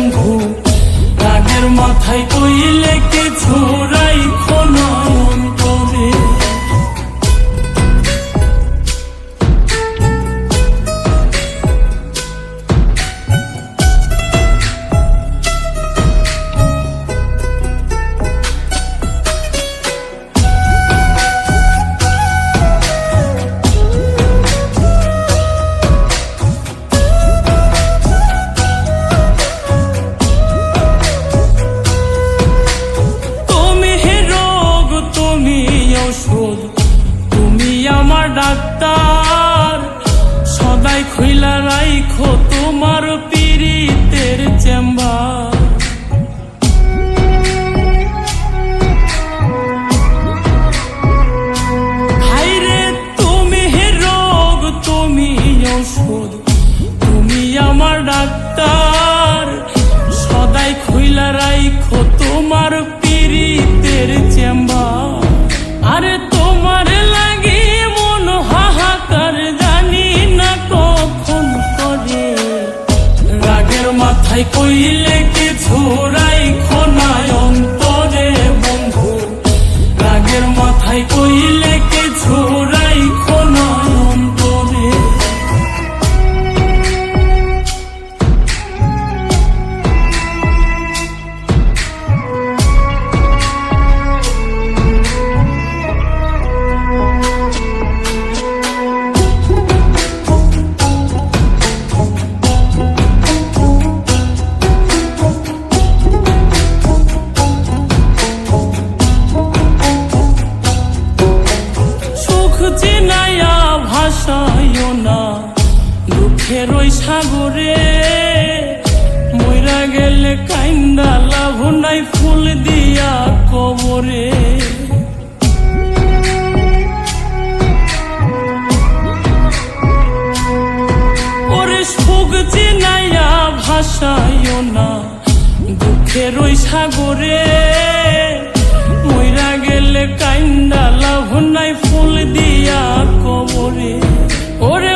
বন্ধু রাগের মাথায় কইলে কিছু রাইখো না অন্তরে। তুমি আমার ডাক্তার, সদাই খুইলা রাইখো তোমার পীড়িতের চেম্বার। হাইরে তুমি রোগ তুমি ঔষধ, তুমি আমার ডাক্তার, সদাই খুইলা রাইখো তোমার পীড়িতের চেম্বার। আরে তোমার লাগি মন হাহাকার, জানি না কখন করে। রাগের মাথায় কইলে কিছু রাইখো না অন্তরে বন্ধু, রাগের মাথায় কইলে কিছু রাইখো না অন্তরে। চিনাইয়া ভাসাইও না দুঃখের ওই সাগরে, মইরা গেলে কাইন্দা লাভ নাই ফুল দিয়া কবরে। ওরে সুখ চিনাইয়া ভাসাইও না দুঃখের ওই সাগরে, মইরা গেলে কাইন্দা লাভ নাই ফুল দিয়া কবরে। ওরে